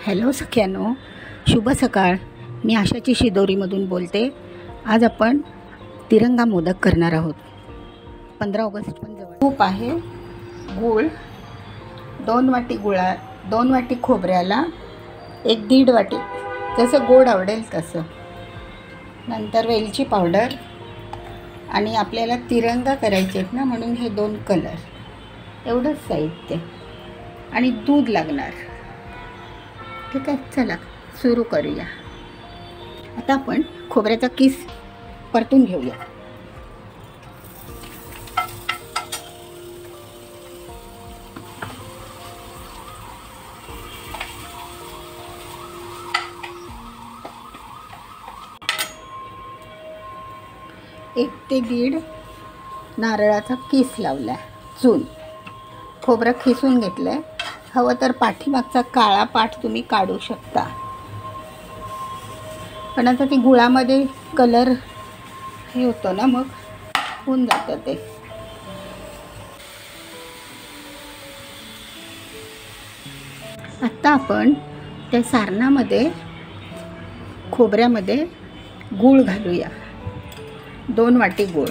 Hello सख्यानो, शुभ सकाळ. मी आशाची शिदोरीमधून बोलते. आज आपण तिरंगा मोदक करणार आहोत. 15 ऑगस्ट पण जवळ. तूप आहे, गूळ 2 वाटी, 2 वाटी खोबऱ्याला 1-1.5 वाटी, जसं गोड आवडेल तसं. नंतर वेलची पावडर, आणि आपल्याला तिरंगा करायचे आहेत ना, म्हणून हे 2 कलर. एवढंच साहित्य आणि दूध लागणार. ठीक आहे, चला सुरू करूया. आता आपण खोबऱ्याचा किस परतून घेऊया. एक ते 1.5 नारळाचा किस लावला. चून खोबरं खिसून घेतलंय. हवं तर पाठीमागचा काळा पाठ तुम्ही काढू शकता, पण आता ती गुळामध्ये कलर हे होतं ना, मग होऊन जातं ते. आता आपण त्या सारणामध्ये खोबऱ्यामध्ये गूळ घालूया. 2 वाटी गूळ.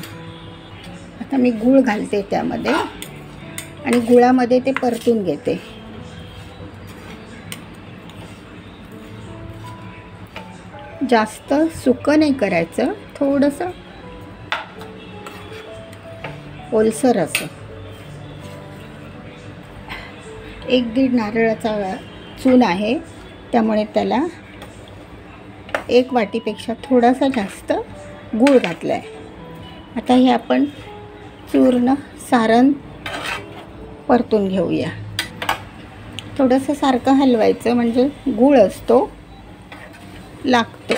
आता मी गूळ घालते त्यामध्ये आणि गुळामध्ये ते परतून घेते. जास्त सुकं नाही करायचं, थोडंसं ओलसर असं. 1-1.5 नारळाचा चून आहे, त्यामुळे त्याला 1 वाटीपेक्षा थोडासा जास्त गूळ घातला आहे. आता हे आपण चूर्ण सारण परतून घेऊया. थोडंसं सारखं हलवायचं, म्हणजे गूळ असतो लागतो.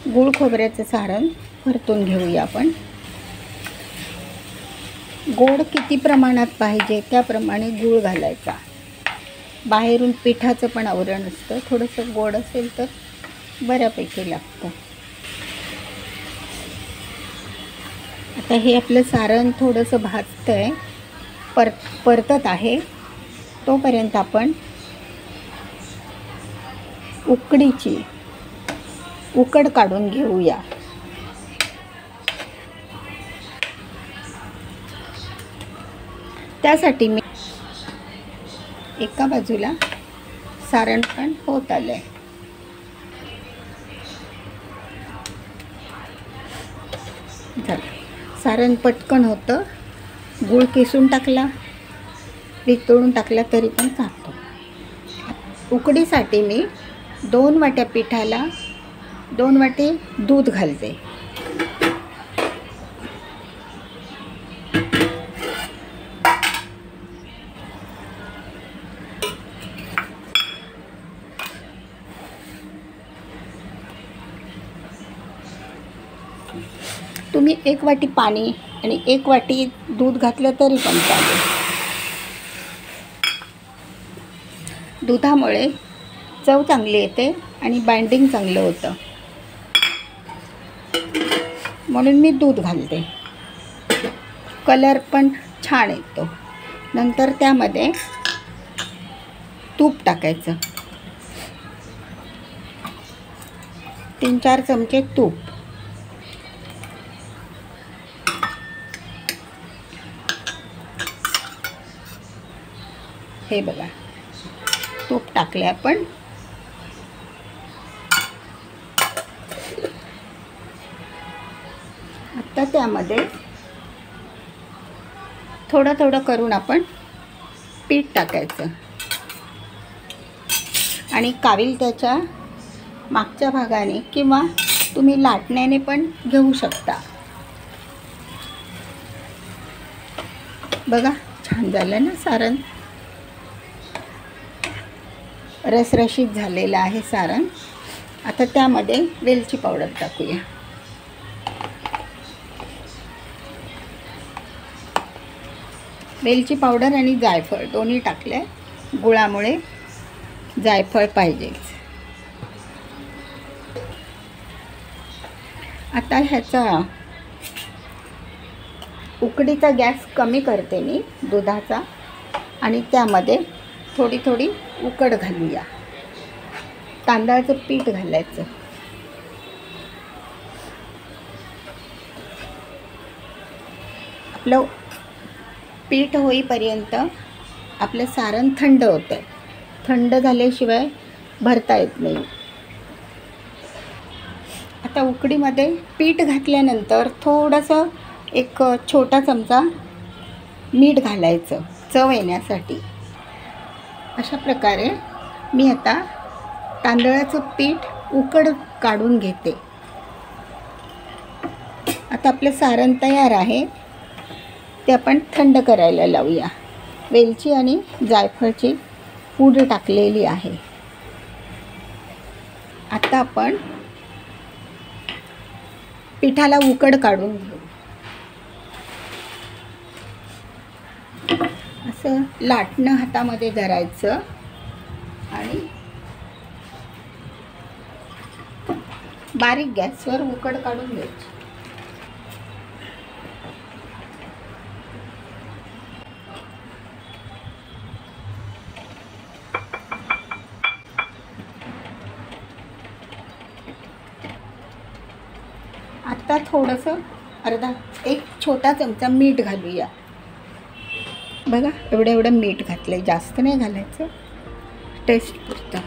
गूळ खोबऱ्याचं सारण परतून घेऊया आपण. गोड किती प्रमाणात पाहिजे त्याप्रमाणे गूळ घालायचा. बाहेरून पिठाचं पण आवरण असतं, थोडंसं गोड असेल तर बऱ्यापैकी लागतं. आता हे आपलं सारण थोडंसं भाजतंय, परतत आहे. तोपर्यंत आपण उकडीची उकड काढून घेऊया. त्यासाठी मी एका बाजूला सारण पण होत आलंय. सारण पटकन होतं. गूळ किसून टाकला, वितळून टाकला तरी पण चालतो. उकडीसाठी मी 2 वाट्या पिठाला 2 वाटी दूध घालते. तुम्ही 1 वाटी पाणी आणि 1 वाटी दूध घातलं तरी पण चालेल. दुधामुळे चव चांगली येते आणि बाइंडिंग चांगलं होतं, म्हणून मी दूध घालते. कलर पण छान येतो. नंतर त्यामध्ये तूप टाकायचं. 3-4 चमचे तूप. हे बघा, तूप टाकले आपण. आता त्यामध्ये थोडं थोडं करून आपण पीठ टाकायचं आणि कावील त्याच्या मागच्या भागाने किंवा तुम्ही लाटण्याने पण घेऊ शकता. बघा, छान झालं ना सारण. रसरशीत झालेलं आहे सारण. आता त्यामध्ये वेलची पावडर टाकूया. वेलची पावडर आणि जायफळ दोन्ही टाकले. गुळामुळे जायफळ पाहिजेच. आता ह्याचा उकडीचा गॅस कमी करते मी दुधाचा, आणि त्यामध्ये थोडी थोडी उकड घालूया. तांदळाचं पीठ घालायचं. आपलं पीठ होईपर्यंत आपलं सारण थंड होतं. थंड झाल्याशिवाय भरता येत नाही. आता उकडीमध्ये पीठ घातल्यानंतर थोडंसं एक छोटा चमचा मीठ घालायचं चव येण्यासाठी. अशा प्रकारे मी आता तांदळाचं पीठ उकड काढून घेते. आता आपलं सारण तयार आहे. ते आपण थंड करायला लावूया. वेलची आणि जायफळची पूड टाकलेली आहे. आता आपण पिठाला उकड काढून घेऊ. असं लाटणं हातामध्ये धरायचं आणि बारीक गॅसवर उकड काढून घ्यायची. आता थोडंसं एक छोटा चमचा मीठ घालूया. बघा एवढं मीठ घातलं आहे. जास्त नाही घालायचं, टेस्ट पुरतं.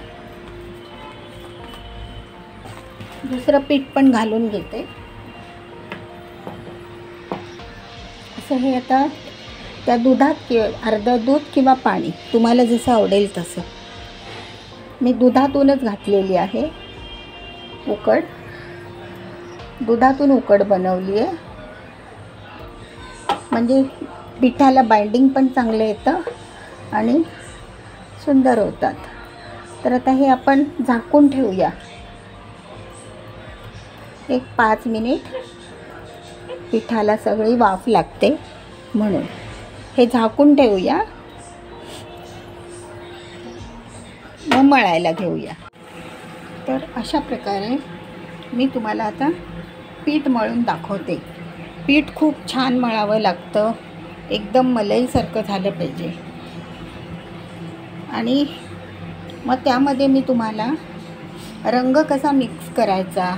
दुसरं पीठ पण घालून घेते. असं हे आता त्या दुधात अर्धं दूध किंवा पाणी तुम्हाला जसं आवडेल तसं. मी दुधातूनच घातलेली आहे उकड. दुधातून उकड बनवली आहे म्हणजे पिठाला बाइंडिंग पण चांगलं येतं आणि सुंदर होतात. तर आता हे आपण झाकून ठेवूया 5 मिनिट. पिठाला सगळी वाफ लागते म्हणून हे झाकून ठेवूया. मग मळायला घेऊया. तर अशा प्रकारे मी तुम्हाला आता पीठ मळून दाखवते. पीठ खूप छान मळावं लागतं. एकदम मलईसारखं झालं पाहिजे. आणि मग त्यामध्ये मी तुम्हाला रंग कसा मिक्स करायचा,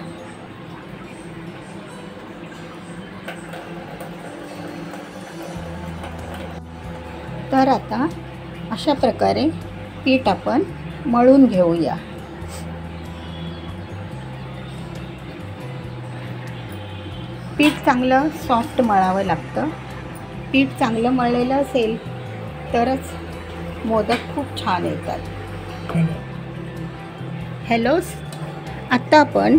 तर आता अशा प्रकारे पीठ आपण मळून घेऊया. पीठ चांगलं सॉफ्ट मळावं लागतं. पीठ चांगलं मळलेलं असेल तरच मोदक खूप छान येतात. हॅलो, आत्ता आपण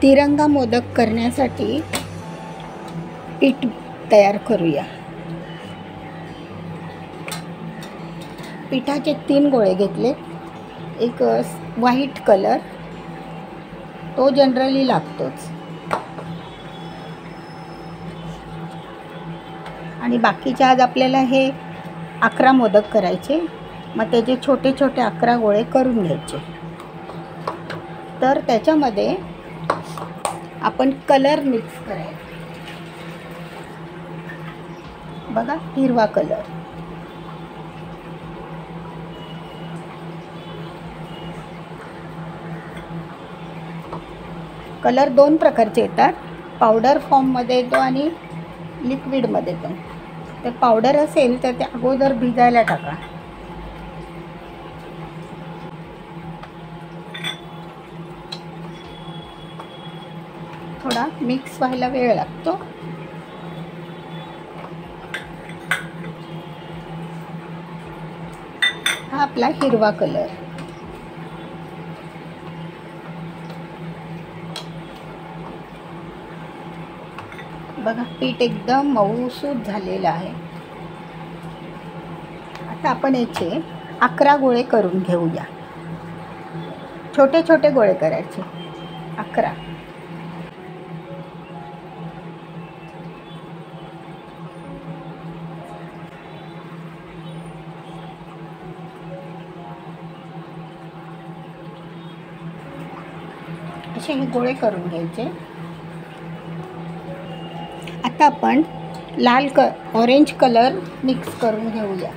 तिरंगा मोदक करण्यासाठी पीठ तयार करूया. पिठाचे 3 गोळे घेतले. एक व्हाईट कलर, तो जनरली लागतोच. आणि बाकीचे आज आपल्याला हे 11 मोदक करायचे. मग त्याचे छोटे छोटे 11 गोळे करून घ्यायचे. तर त्याच्यामध्ये आपण कलर मिक्स करायचा. बघा हिरवा कलर, कलर 2 प्रकारचे येतात. पावडर फॉर्ममध्ये येतो आणि लिक्विडमध्ये पण. तर पावडर असेल तर ते अगोदर भिजायला टाका. थोडा मिक्स व्हायला वेळ लागतो. हा आपला हिरवा कलर. बघा पीठ एकदम मऊसूत झालेलं आहे. आता आपण याचे 11 गोळे करून घेऊया. छोटे छोटे गोळे करायचे 11. असे हे गोळे करून घ्यायचे. आता आपण ऑरेंज कलर मिक्स करून घेऊया.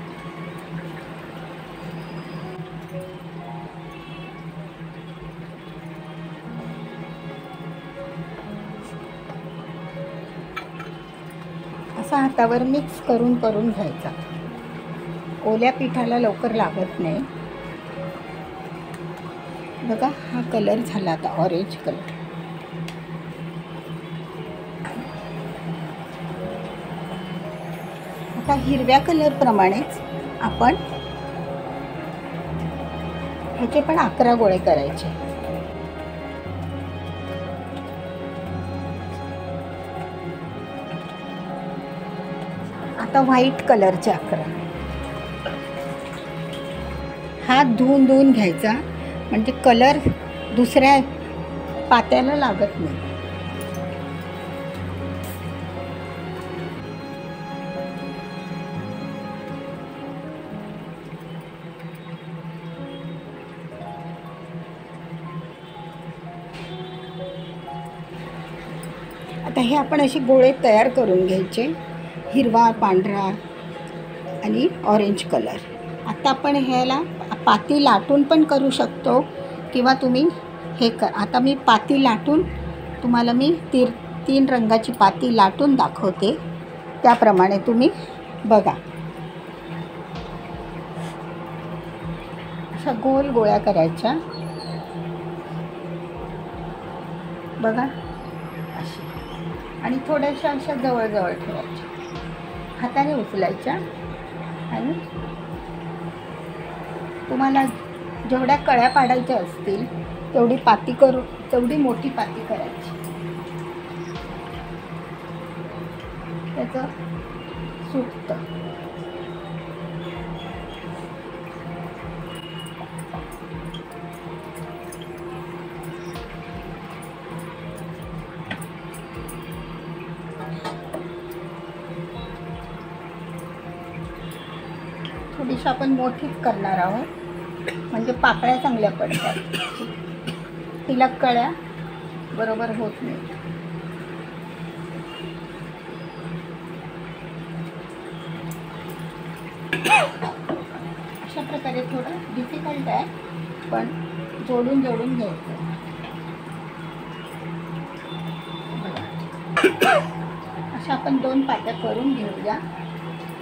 असा हातावर मिक्स करून करून घ्यायचा. ओल्या पिठाला लवकर लागत नाही. बघा हा कलर झाला आता ऑरेंज कलर. आता हिरव्या कलरप्रमाणेच आपण ह्याचे पण 11 गोळे करायचे. आता व्हाईट कलरचे 11. हात धुवून घ्यायचा म्हणजे कलर दुसऱ्या पात्याला लागत नाही. आता हे आपण असे गोळे तयार करून घ्यायचे. हिरवा, पांढरा आणि ऑरेंज कलर. आता आपण ह्याला पाती लाटून पण करू शकतो किंवा तुम्ही हे आता मी पाती लाटून तुम्हाला मी 3 रंगाची पाती लाटून दाखवते. त्याप्रमाणे तुम्ही बघा. अशा गोल गोळ्या करायच्या. बघा अशी. आणि थोड्याशा अशा जवळजवळ ठेवायच्या. हाताने उचलायच्या आणि तुम्हाला जेवढ्या कळ्या पाडायच्या असतील तेवढी पाती करून तेवढी मोठी पाती करायची. त्याचं सुटतं. थोडीशी आपण मोठीच करणार आहोत म्हणजे पाकळ्या चांगल्या पडतात. तिला कळ्या बरोबर होत नाही. अशा प्रकारे थोडं डिफिकल्ट आहे पण जोडून घ्यायचं. अशा आपण 2 पात्या करून घेऊया.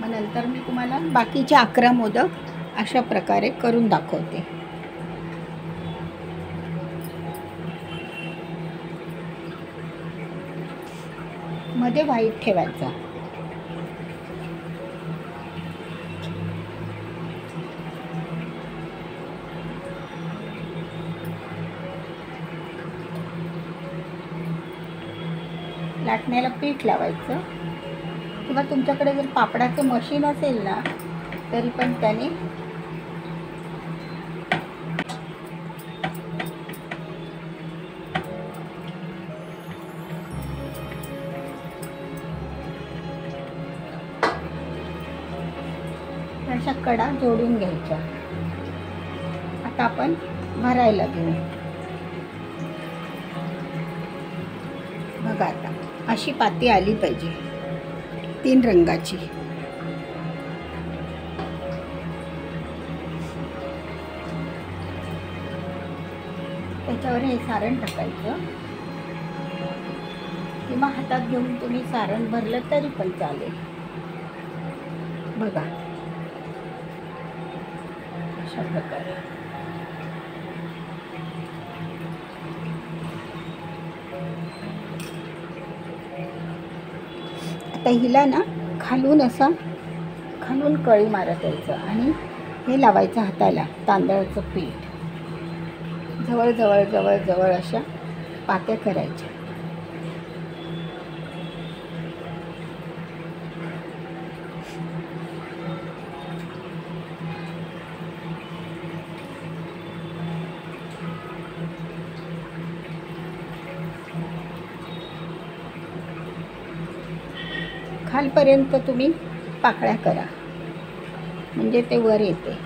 मग नंतर मी तुम्हाला बाकीचे 11 मोदक अशा प्रकारे करून दाखवते. मध्ये व्हाईट ठेवायचा. लाटण्याला पीठ लावायचं किंवा तुमच्याकडे जर पापडाचं मशीन असेल ना तरी पण त्याने अशा कडा जोडून घ्यायच्या. आता आपण भरायला घेऊ. बघा आता अशी पाती आली पाहिजे 3 रंगाची. त्याच्यावर हे सारण टाकायचं किंवा हातात घेऊन तुम्ही सारण भरलं तरी पण चालेल. बघा अशा प्रकारे. आता हिला ना खालून कळी मारत यायचं आणि हे लावायचं हाताला तांदळाचं पीठ. जवळ अशा पात्या करायच्या. खालपर्यंत तुम्ही पाकळ्या करा म्हणजे ते वर येते.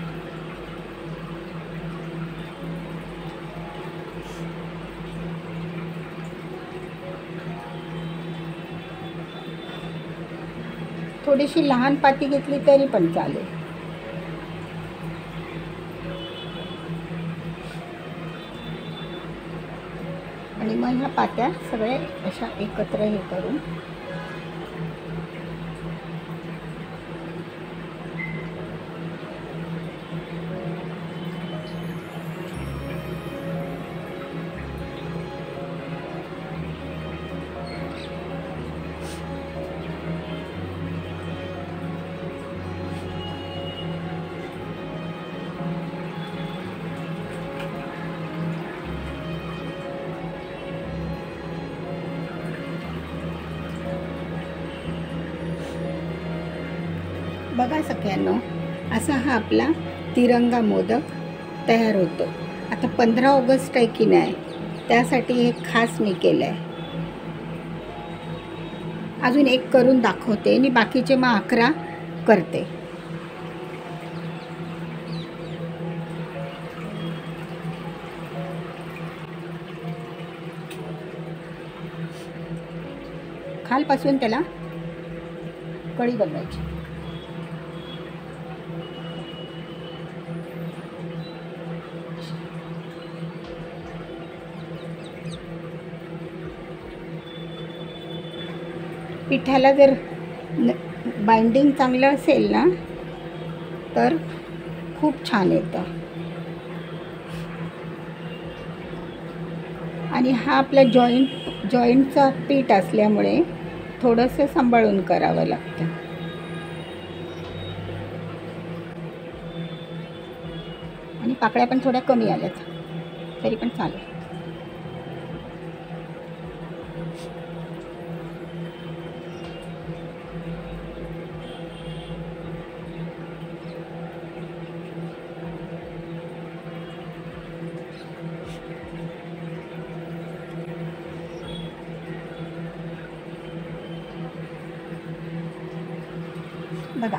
थोडीशी लहान पाती घेतली तरी पण चालेल. आणि मग ह्या पात्या सगळे अशा एकत्र हे करून बघा सगळ्यांनो, असा हा आपला तिरंगा मोदक तयार होतो. आता 15 ऑगस्ट आहे की नाही, त्यासाठी हे खास मी केलं आहे. अजून एक करून दाखवते आणि बाकीचे मग 11 करते. खालपासून त्याला कळी बनवायची. पिठाला जर बाइंडिंग चांगलं असेल ना तर खूप छान येतं. आणि हा आपला जॉईंटचा पीठ असल्यामुळे थोडंसं सांभाळून करावं लागतं. आणि पाकळ्या पण थोड्या कमी आल्यात तरी पण चालेल. बघा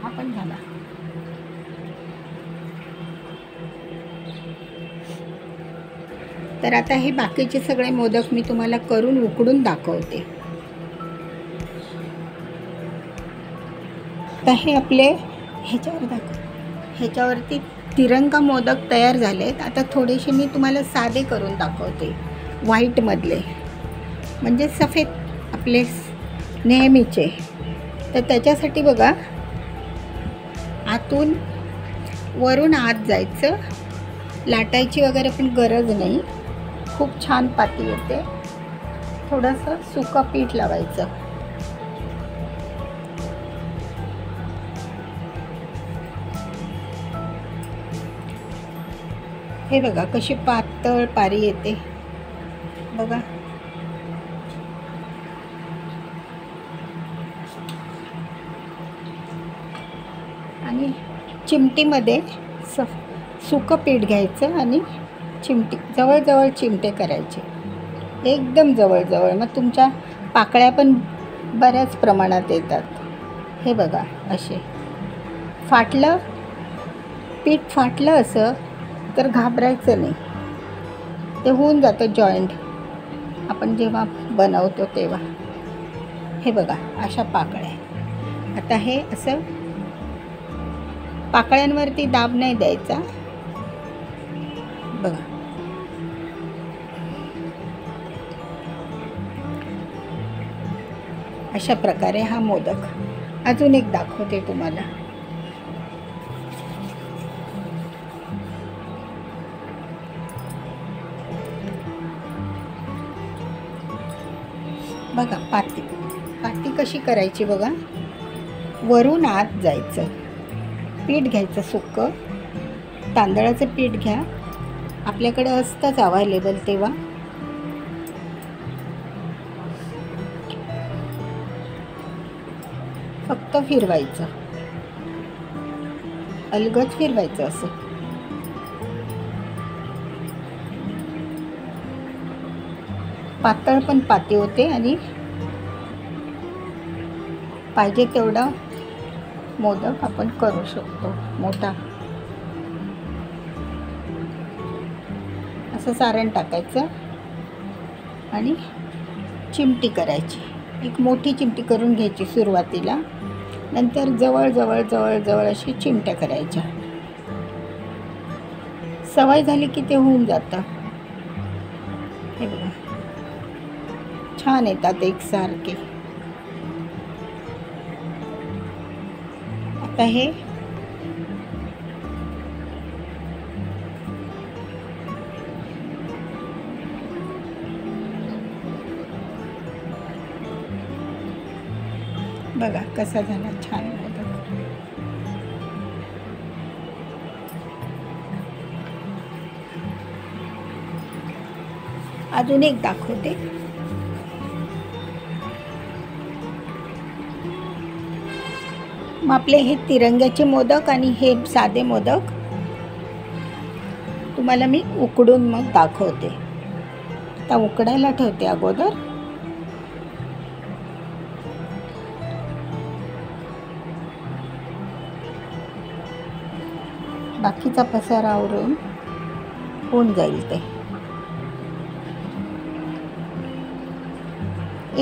हा पण झाला. तर आता हे बाकीचे सगळे मोदक मी तुम्हाला करून उकडून दाखवते. तर हे आपले ह्याच्यावरती तिरंगा मोदक तयार झालेत. आता थोडेसे मी तुम्हाला साधे करून दाखवते, व्हाईटमधले, म्हणजे सफेद आपले नेहमीचे. तर त्याच्यासाठी बघा, आतून वरून आत जायचं, लाटायची वगैरे पण गरज नाही. खूप छान पाती येते. थोडंसं सुकं पीठ लावायचं. हे बघा कशी पातळ पारी येते बघा. आणि चिमटीमध्ये सुकं पीठ घ्यायचं आणि जवळजवळ चिमटे करायचे, एकदम जवळजवळ. मग तुमच्या पाकळ्या पण बऱ्याच प्रमाणात येतात. हे बघा असे पीठ फाटलं असं तर घाबरायचं नाही, ते होऊन जातं जॉईंट आपण जेव्हा बनवतो तेव्हा. हे बघा अशा पाकळ्या. आता हे असं पाकळ्यांवरती दाब नाही द्यायचा. बघा अशा प्रकारे हा मोदक. अजून एक दाखवते तुम्हाला. बघा पाती कशी करायची बघा. वरून आत जायचं, पीठ घ्यायचं सुकं, तांदळाचं पीठ घ्या, आपल्याकडे असतंच अवेलेबल तेव्हा. फक्त फिरवायचं, अलगद फिरवायचं असं. पातळ पण पाती होते आणि पाहिजे तेवढा मोदक आपण करू शकतो मोठा. असं सारण टाकायचं आणि चिमटी करायची. एक मोठी चिमटी करून घ्यायची सुरुवातीला, नंतर जवळ अशी चिमट्या करायच्या. सवय झाली की ते होऊन जातं. हे बघा छान येतात एकसारखे. आता हे बघा कसा झाला छान मोदक. अजून एक दाखवते. मग आपले हे तिरंग्याचे मोदक आणि हे साधे मोदक तुम्हाला मी उकडून मग दाखवते. आता उकडायला ठेवते अगोदर. बाकीचा पसारा आवरून होऊन जाईल ते.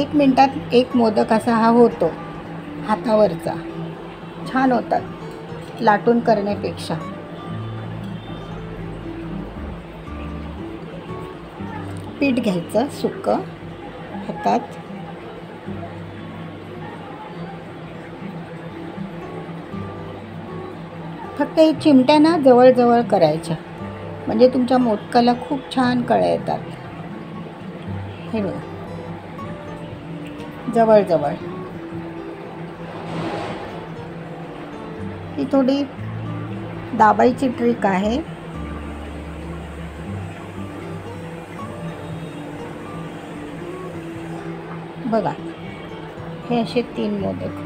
1 मिनिटात एक मोदक असा हा होतो, हातावरचा. छान होतात लाटून करण्यापेक्षा. पीठ घ्यायचं सुकं हातात. फक्त हे चिमट्या ना जवळजवळ करायच्या, म्हणजे तुमच्या मोदकाला खूप छान कळ्या येतात. हे बघा, जवळजवळ. ही थोडी दाबायची ट्रिक आहे. बघा, हे असे 3 मोदक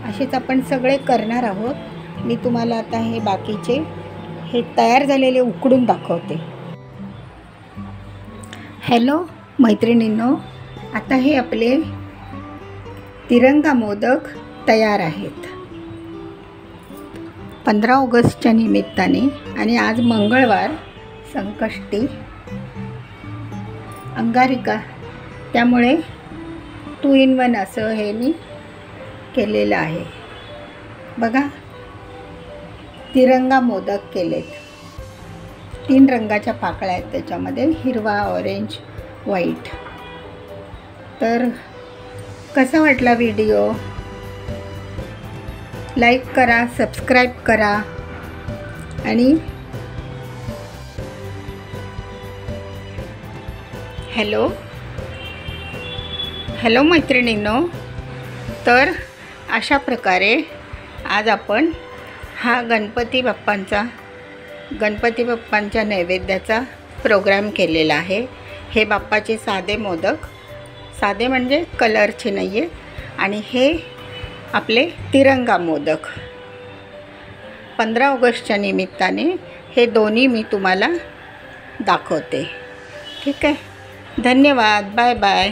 असेच आपण सगळे करणार आहोत. मी तुम्हाला आता हे बाकीचे हे तयार झालेले उकडून दाखवते. हॅलो मैत्रिणींनो, आता हे आपले तिरंगा मोदक तयार आहेत. 15 ऑगस्टच्या निमित्ताने आणि आज मंगळवार, संकष्टी, अंगारिका, त्यामुळे 2 in 1 असं हे मी केलेलं आहे. बघा, तिरंगा मोदक केलेत. 3 रंगाच्या पाकळ्या आहेत त्याच्यामध्ये, हिरवा, ऑरेंज, व्हाईट. तर कसा वाटला व्हिडिओ? लाईक करा, सबस्क्राईब करा आणि हॅलो मैत्रिणींनो. तर अशा प्रकारे आज आपण हा गणपती बाप्पांच्या नैवेद्याचा प्रोग्राम केलेला आहे. हे बाप्पाचे साधे मोदक, साधे म्हणजे कलरचे नाही आहे. आणि हे आपले तिरंगा मोदक 15 ऑगस्टच्या निमित्ताने हे दोन्ही मी तुम्हाला दाखवते. ठीक आहे, धन्यवाद, बाय बाय.